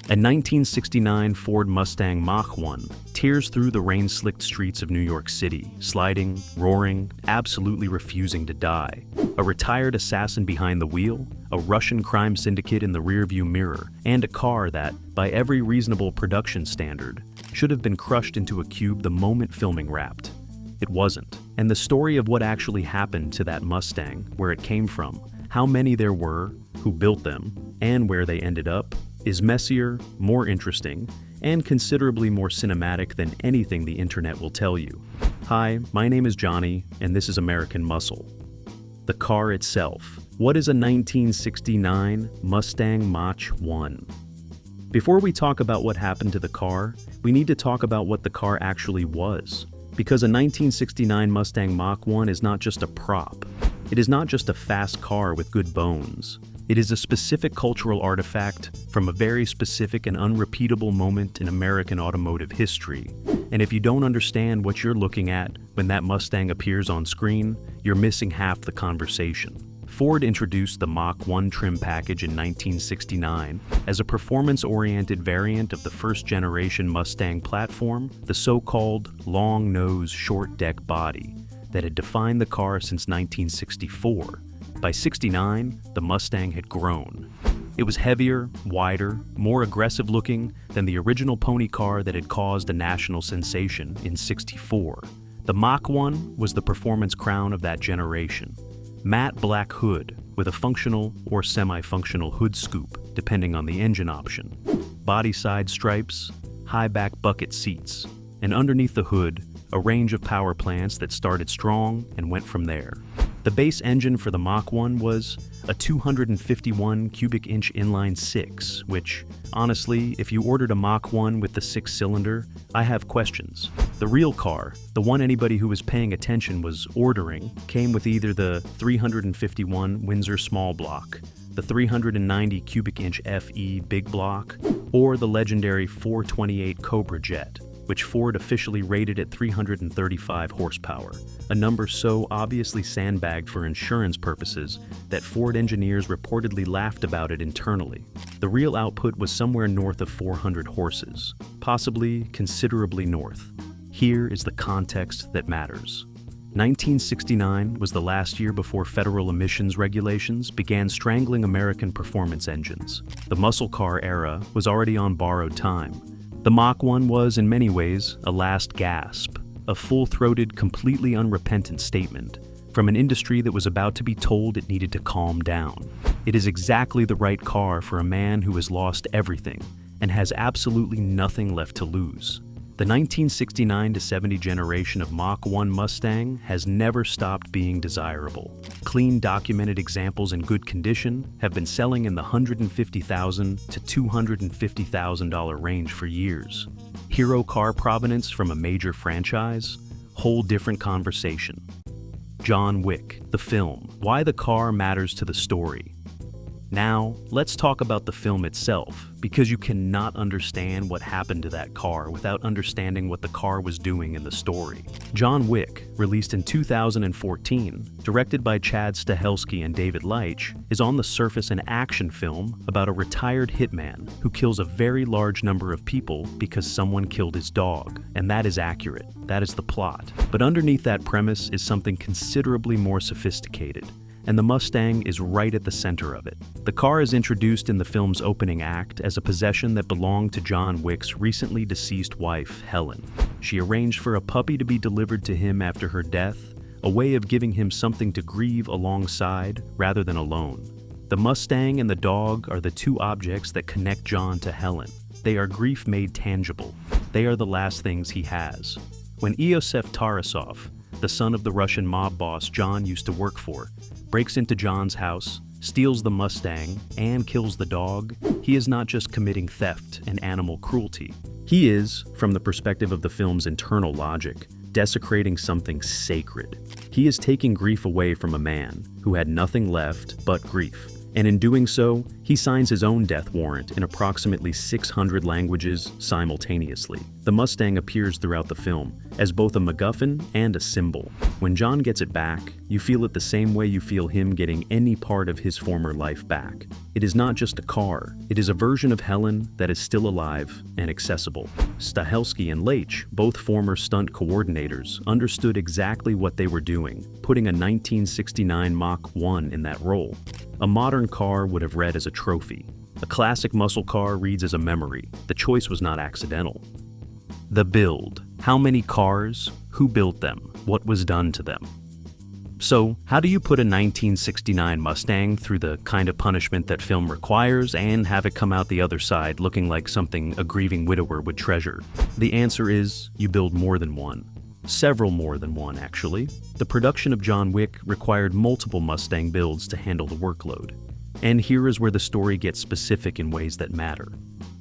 A 1969 Ford Mustang Mach 1 tears through the rain-slicked streets of New York City, sliding, roaring, absolutely refusing to die. A retired assassin behind the wheel, a Russian crime syndicate in the rearview mirror, and a car that, by every reasonable production standard, should have been crushed into a cube the moment filming wrapped. It wasn't. And the story of what actually happened to that Mustang, where it came from, how many there were, who built them, and where they ended up, is messier, more interesting, and considerably more cinematic than anything the internet will tell you. Hi, my name is Johnny, and this is American Muscle. The car itself. What is a 1969 Mustang Mach 1? Before we talk about what happened to the car, we need to talk about what the car actually was. Because a 1969 Mustang Mach 1 is not just a prop. It is not just a fast car with good bones. It is a specific cultural artifact from a very specific and unrepeatable moment in American automotive history. And if you don't understand what you're looking at when that Mustang appears on screen, you're missing half the conversation. Ford introduced the Mach 1 trim package in 1969 as a performance-oriented variant of the first-generation Mustang platform, the so-called long-nose, short-deck body that had defined the car since 1964. By 69, the Mustang had grown. It was heavier, wider, more aggressive-looking than the original pony car that had caused a national sensation in 64. The Mach 1 was the performance crown of that generation. Matte black hood with a functional or semi-functional hood scoop, depending on the engine option. Body side stripes, high back bucket seats, and underneath the hood, a range of power plants that started strong and went from there. The base engine for the Mach 1 was a 251 cubic inch inline 6, which, honestly, if you ordered a Mach 1 with the 6-cylinder, I have questions. The real car, the one anybody who was paying attention was ordering, came with either the 351 Windsor small block, the 390 cubic inch FE big block, or the legendary 428 Cobra jet, which Ford officially rated at 335 horsepower, a number so obviously sandbagged for insurance purposes that Ford engineers reportedly laughed about it internally. The real output was somewhere north of 400 horses, possibly considerably north. Here is the context that matters. 1969 was the last year before federal emissions regulations began strangling American performance engines. The muscle car era was already on borrowed time. The Mach 1 was, in many ways, a last gasp, a full-throated, completely unrepentant statement from an industry that was about to be told it needed to calm down. It is exactly the right car for a man who has lost everything and has absolutely nothing left to lose. The 1969 to 70 generation of Mach 1 Mustang has never stopped being desirable. Clean, documented examples in good condition have been selling in the $150,000 to $250,000 range for years. Hero car provenance from a major franchise? Whole different conversation. John Wick, the film. Why the car matters to the story. Now, let's talk about the film itself, because you cannot understand what happened to that car without understanding what the car was doing in the story. John Wick, released in 2014, directed by Chad Stahelski and David Leitch, is on the surface an action film about a retired hitman who kills a very large number of people because someone killed his dog, and that is accurate. That is the plot. But underneath that premise is something considerably more sophisticated. And the Mustang is right at the center of it. The car is introduced in the film's opening act as a possession that belonged to John Wick's recently deceased wife, Helen. She arranged for a puppy to be delivered to him after her death, a way of giving him something to grieve alongside rather than alone. The Mustang and the dog are the two objects that connect John to Helen. They are grief made tangible. They are the last things he has. When Iosef Tarasov, the son of the Russian mob boss John used to work for, breaks into John's house, steals the Mustang, and kills the dog, he is not just committing theft and animal cruelty. He is, from the perspective of the film's internal logic, desecrating something sacred. He is taking grief away from a man who had nothing left but grief. And in doing so, He signs his own death warrant in approximately 600 languages simultaneously. The Mustang appears throughout the film as both a MacGuffin and a symbol. When John gets it back, you feel it the same way you feel him getting any part of his former life back. It is not just a car, it is a version of Helen that is still alive and accessible. Stahelski and Leitch, both former stunt coordinators, understood exactly what they were doing, putting a 1969 Mach 1 in that role. A modern car would have read as a trophy. A classic muscle car reads as a memory. The choice was not accidental. The build. How many cars? Who built them? What was done to them? So, how do you put a 1969 Mustang through the kind of punishment that film requires and have it come out the other side looking like something a grieving widower would treasure? The answer is, you build more than one. Several more than one, actually. The production of John Wick required multiple Mustang builds to handle the workload. And here is where the story gets specific in ways that matter.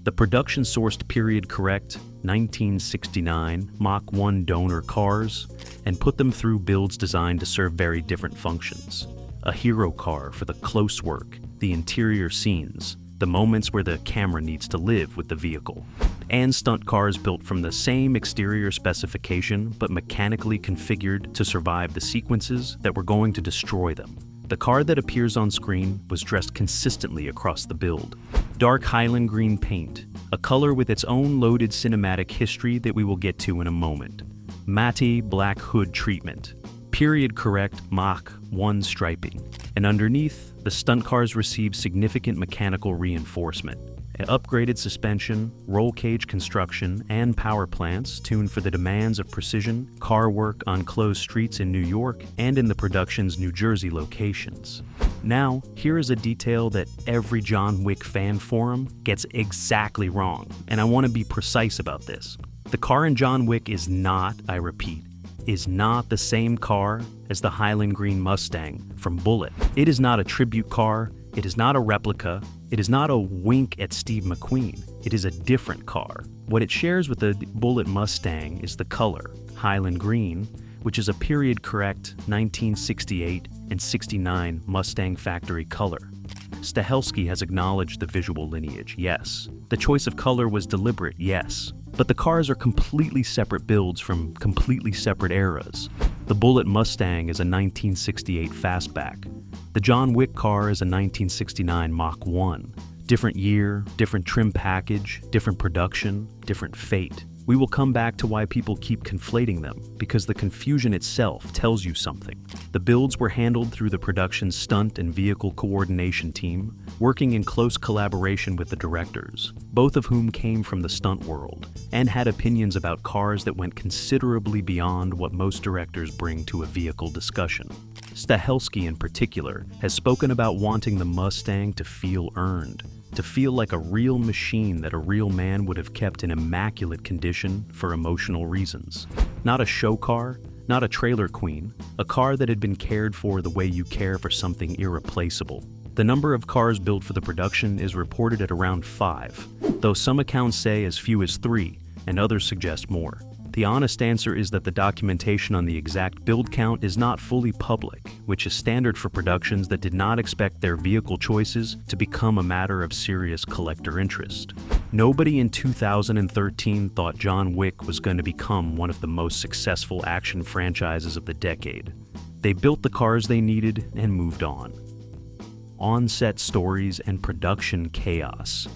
The production-sourced period-correct 1969 Mach 1 donor cars and put them through builds designed to serve very different functions. A hero car for the close work, the interior scenes, the moments where the camera needs to live with the vehicle. And stunt cars built from the same exterior specification but mechanically configured to survive the sequences that were going to destroy them. The car that appears on screen was dressed consistently across the build. Dark Highland green paint, a color with its own loaded cinematic history that we will get to in a moment. Matte black hood treatment. Period-correct Mach 1 striping. And underneath, the stunt cars received significant mechanical reinforcement. An upgraded suspension, roll cage construction, and power plants tuned for the demands of precision, car work on closed streets in New York and in the production's New Jersey locations. Now, here is a detail that every John Wick fan forum gets exactly wrong, and I want to be precise about this. The car in John Wick is not, I repeat, is not the same car as the Highland Green Mustang from Bullitt. It is not a tribute car, it is not a replica, it is not a wink at Steve McQueen. It is a different car. What it shares with the Bullitt Mustang is the color, Highland Green, which is a period-correct 1968 and 69 Mustang factory color. Stahelski has acknowledged the visual lineage, yes. The choice of color was deliberate, yes. But the cars are completely separate builds from completely separate eras. The Bullitt Mustang is a 1968 fastback. The John Wick car is a 1969 Mach 1. Different year, different trim package, different production, different fate. We will come back to why people keep conflating them, because the confusion itself tells you something. The builds were handled through the production's stunt and vehicle coordination team, working in close collaboration with the directors, both of whom came from the stunt world, and had opinions about cars that went considerably beyond what most directors bring to a vehicle discussion. Stahelski, in particular, has spoken about wanting the Mustang to feel earned, to feel like a real machine that a real man would have kept in immaculate condition for emotional reasons. Not a show car, not a trailer queen, a car that had been cared for the way you care for something irreplaceable. The number of cars built for the production is reported at around 5, though some accounts say as few as 3, and others suggest more. The honest answer is that the documentation on the exact build count is not fully public, which is standard for productions that did not expect their vehicle choices to become a matter of serious collector interest. Nobody in 2013 thought John Wick was going to become one of the most successful action franchises of the decade. They built the cars they needed and moved on. On-set stories and production chaos.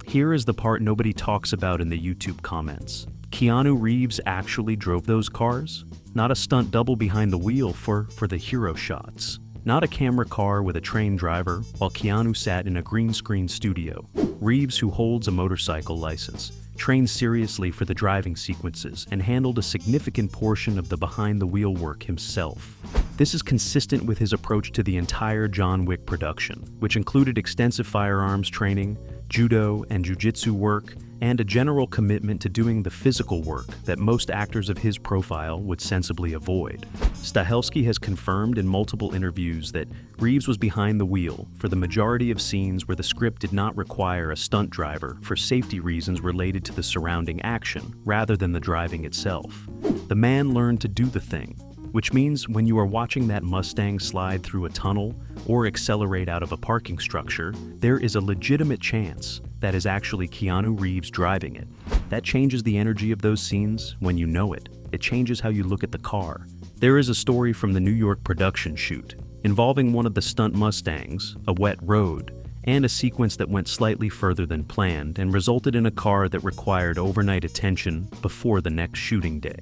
Here is the part nobody talks about in the YouTube comments. Keanu Reeves actually drove those cars? Not a stunt double behind the wheel for the hero shots. Not a camera car with a trained driver while Keanu sat in a green screen studio. Reeves, who holds a motorcycle license, trained seriously for the driving sequences and handled a significant portion of the behind-the-wheel work himself. This is consistent with his approach to the entire John Wick production, which included extensive firearms training, judo and jiu-jitsu work, and a general commitment to doing the physical work that most actors of his profile would sensibly avoid. Stahelski has confirmed in multiple interviews that Reeves was behind the wheel for the majority of scenes where the script did not require a stunt driver for safety reasons related to the surrounding action, rather than the driving itself. The man learned to do the thing. which means when you are watching that Mustang slide through a tunnel or accelerate out of a parking structure, there is a legitimate chance that is actually Keanu Reeves driving it. That changes the energy of those scenes when you know it. It changes how you look at the car. There is a story from the New York production shoot involving one of the stunt Mustangs, a wet road, and a sequence that went slightly further than planned and resulted in a car that required overnight attention before the next shooting day.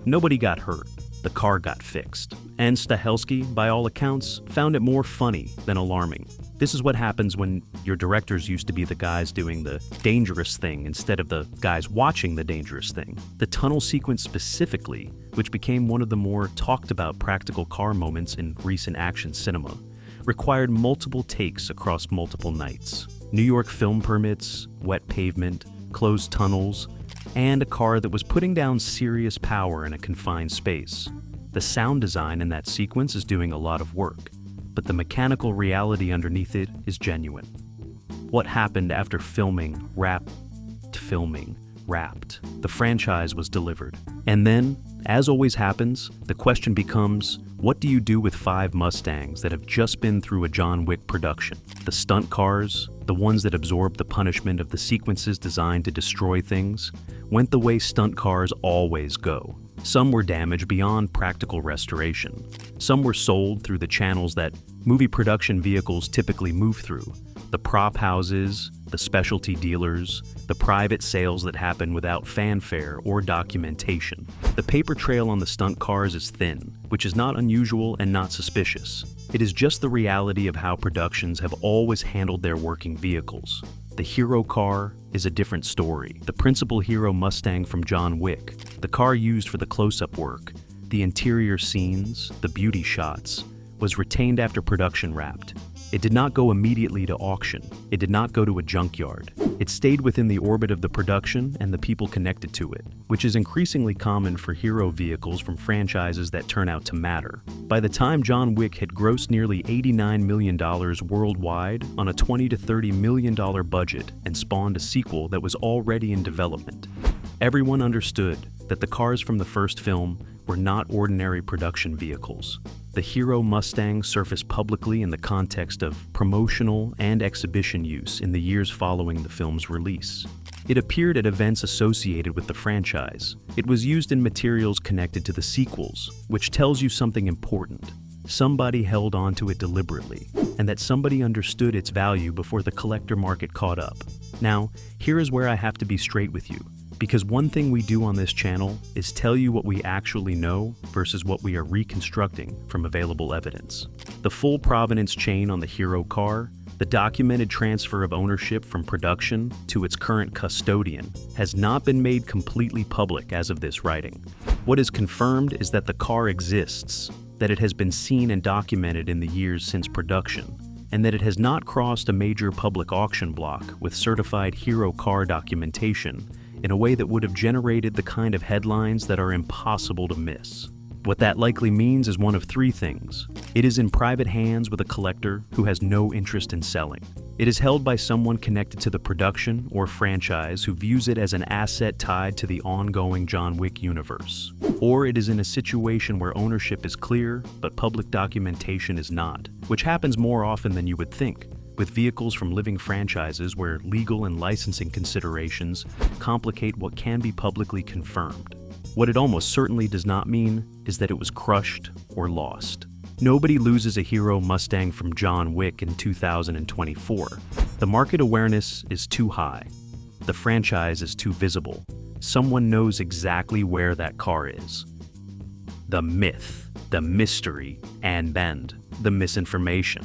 Nobody got hurt. The car got fixed. And Stahelski, by all accounts, found it more funny than alarming. This is what happens when your directors used to be the guys doing the dangerous thing instead of the guys watching the dangerous thing. The tunnel sequence specifically, which became one of the more talked about practical car moments in recent action cinema, required multiple takes across multiple nights. New York film permits, wet pavement, closed tunnels, and a car that was putting down serious power in a confined space. The sound design in that sequence is doing a lot of work, but the mechanical reality underneath it is genuine. What happened after filming, wrapped? The franchise was delivered. And then, as always happens, the question becomes, what do you do with 5 Mustangs that have just been through a John Wick production? The stunt cars, the ones that absorbed the punishment of the sequences designed to destroy things, went the way stunt cars always go. Some were damaged beyond practical restoration. Some were sold through the channels that movie production vehicles typically move through. The prop houses, the specialty dealers, the private sales that happen without fanfare or documentation. The paper trail on the stunt cars is thin, which is not unusual and not suspicious. It is just the reality of how productions have always handled their working vehicles. The hero car is a different story. The principal hero Mustang from John Wick, the car used for the close-up work, the interior scenes, the beauty shots, was retained after production wrapped. It did not go immediately to auction. It did not go to a junkyard. It stayed within the orbit of the production and the people connected to it, which is increasingly common for hero vehicles from franchises that turn out to matter. By the time John Wick had grossed nearly $89 million worldwide on a $20 to $30 million budget and spawned a sequel that was already in development, everyone understood that the cars from the first film were not ordinary production vehicles. The hero Mustang surfaced publicly in the context of promotional and exhibition use in the years following the film's release. It appeared at events associated with the franchise. It was used in materials connected to the sequels, which tells you something important. Somebody held on to it deliberately, and that somebody understood its value before the collector market caught up. Now, here is where I have to be straight with you. Because one thing we do on this channel is tell you what we actually know versus what we are reconstructing from available evidence. The full provenance chain on the hero car, the documented transfer of ownership from production to its current custodian, has not been made completely public as of this writing. What is confirmed is that the car exists, that it has been seen and documented in the years since production, and that it has not crossed a major public auction block with certified hero car documentation in a way that would have generated the kind of headlines that are impossible to miss. What that likely means is one of 3 things. It is in private hands with a collector who has no interest in selling. It is held by someone connected to the production or franchise who views it as an asset tied to the ongoing John Wick universe. Or it is in a situation where ownership is clear, but public documentation is not, which happens more often than you would think, with vehicles from living franchises where legal and licensing considerations complicate what can be publicly confirmed. What it almost certainly does not mean is that it was crushed or lost. Nobody loses a hero Mustang from John Wick in 2024. The market awareness is too high. The franchise is too visible. Someone knows exactly where that car is. The myth, the mystery, and the misinformation.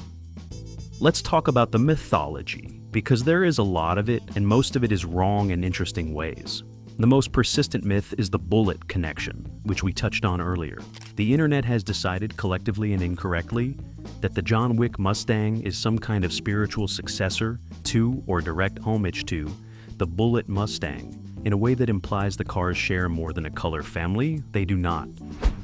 Let's talk about the mythology, because there is a lot of it, and most of it is wrong in interesting ways. The most persistent myth is the bullet connection, which we touched on earlier. The internet has decided, collectively and incorrectly, that the John Wick Mustang is some kind of spiritual successor to, or direct homage to, the Bullet Mustang, in a way that implies the cars share more than a color family. They do not.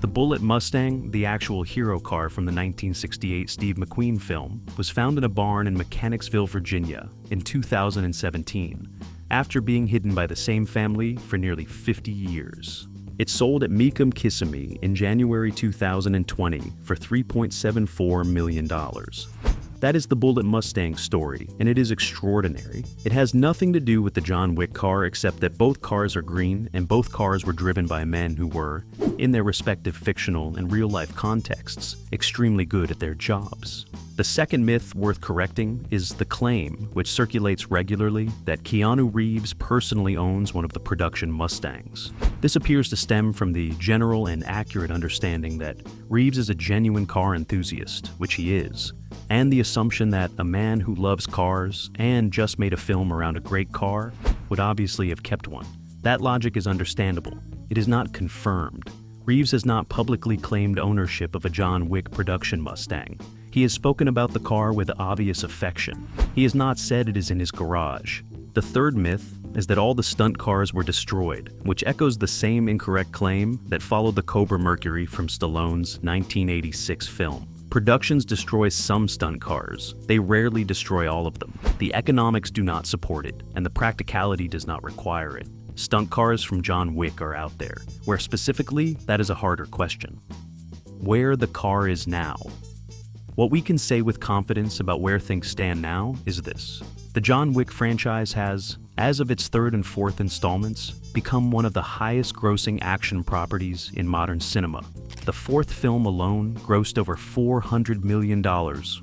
The Bullet Mustang, the actual hero car from the 1968 Steve McQueen film, was found in a barn in Mechanicsville, Virginia, in 2017, after being hidden by the same family for nearly 50 years. It sold at Mecum Kissimmee in January 2020 for $3.74 million. That is the Bullitt Mustang story, and it is extraordinary. It has nothing to do with the John Wick car except that both cars are green and both cars were driven by men who were, in their respective fictional and real-life contexts, extremely good at their jobs. The second myth worth correcting is the claim, which circulates regularly, that Keanu Reeves personally owns one of the production Mustangs. This appears to stem from the general and accurate understanding that Reeves is a genuine car enthusiast, which he is, and the assumption that a man who loves cars and just made a film around a great car would obviously have kept one. That logic is understandable. It is not confirmed. Reeves has not publicly claimed ownership of a John Wick production Mustang. He has spoken about the car with obvious affection. He has not said it is in his garage. The third myth is that all the stunt cars were destroyed, which echoes the same incorrect claim that followed the Cobra Mercury from Stallone's 1986 film. Productions destroy some stunt cars. They rarely destroy all of them. The economics do not support it, and the practicality does not require it. Stunt cars from John Wick are out there, where specifically, that is a harder question. Where the car is now. What we can say with confidence about where things stand now is this. The John Wick franchise has, as of its third and fourth installments, become one of the highest-grossing action properties in modern cinema. The fourth film alone grossed over $400 million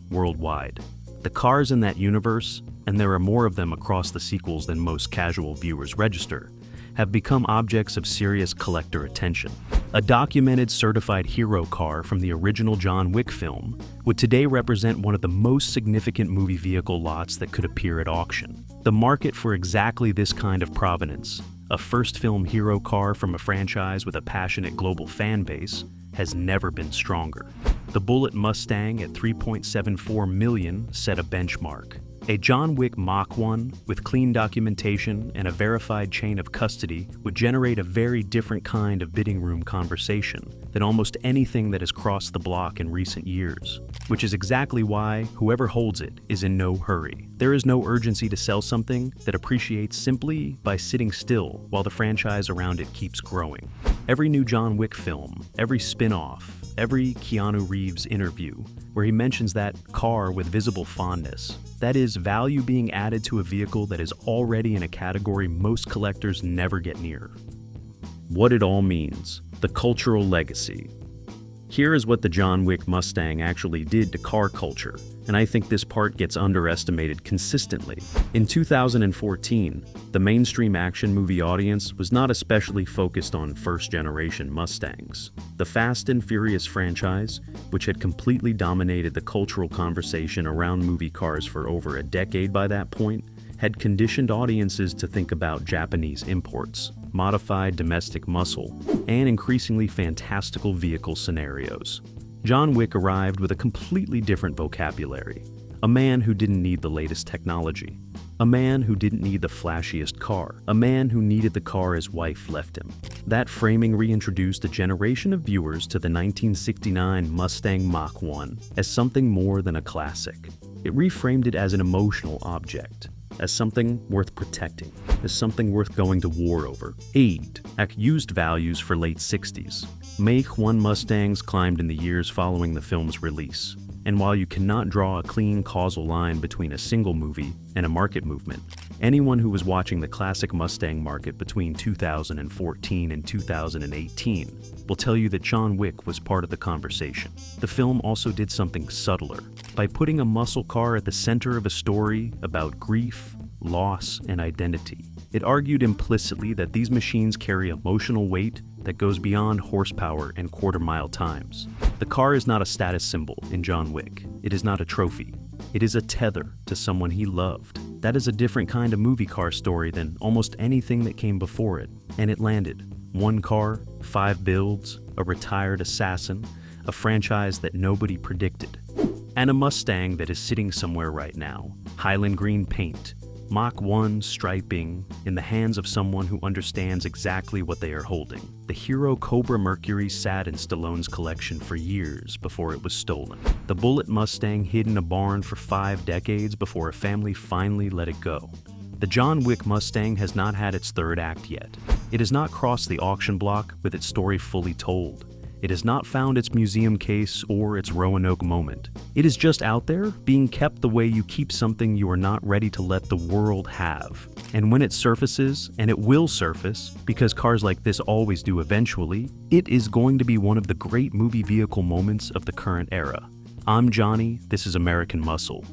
worldwide. The cars in that universe, and there are more of them across the sequels than most casual viewers register, have become objects of serious collector attention. A documented certified hero car from the original John Wick film would today represent one of the most significant movie vehicle lots that could appear at auction. The market for exactly this kind of provenance, a first film hero car from a franchise with a passionate global fan base, has never been stronger. The Bullitt Mustang at $3.74 million set a benchmark. A John Wick Mach 1 with clean documentation and a verified chain of custody would generate a very different kind of bidding room conversation than almost anything that has crossed the block in recent years, which is exactly why whoever holds it is in no hurry. There is no urgency to sell something that appreciates simply by sitting still while the franchise around it keeps growing. Every new John Wick film, every spin-off, every Keanu Reeves interview, where he mentions that car with visible fondness, that is, value being added to a vehicle that is already in a category most collectors never get near. What it all means, the cultural legacy. Here is what the John Wick Mustang actually did to car culture, and I think this part gets underestimated consistently. In 2014, the mainstream action movie audience was not especially focused on first-generation Mustangs. The Fast and Furious franchise, which had completely dominated the cultural conversation around movie cars for over a decade by that point, had conditioned audiences to think about Japanese imports, modified domestic muscle, and increasingly fantastical vehicle scenarios. John Wick arrived with a completely different vocabulary. A man who didn't need the latest technology. A man who didn't need the flashiest car. A man who needed the car his wife left him. That framing reintroduced a generation of viewers to the 1969 Mustang Mach 1 as something more than a classic. It reframed it as an emotional object, as something worth protecting, as something worth going to war over. Used values for late 60s. Mach 1 Mustangs climbed in the years following the film's release, and while you cannot draw a clean causal line between a single movie and a market movement, anyone who was watching the classic Mustang market between 2014 and 2018 will tell you that John Wick was part of the conversation. The film also did something subtler. By putting a muscle car at the center of a story about grief, loss, and identity, it argued implicitly that these machines carry emotional weight that goes beyond horsepower and quarter-mile times. The car is not a status symbol in John Wick. It is not a trophy. It is a tether to someone he loved. That is a different kind of movie car story than almost anything that came before it, and it landed. One car, 5 builds, a retired assassin, a franchise that nobody predicted, and a Mustang that is sitting somewhere right now. Highland green paint, Mach 1 striping, in the hands of someone who understands exactly what they are holding. The hero Cobra Mercury sat in Stallone's collection for years before it was stolen. The Bullitt Mustang hid in a barn for 5 decades before a family finally let it go. The John Wick Mustang has not had its third act yet. It has not crossed the auction block with its story fully told. It has not found its museum case or its Roanoke moment. It is just out there, being kept the way you keep something you are not ready to let the world have. And when it surfaces, and it will surface, because cars like this always do eventually, it is going to be one of the great movie vehicle moments of the current era. I'm Johnny, this is American Muscle.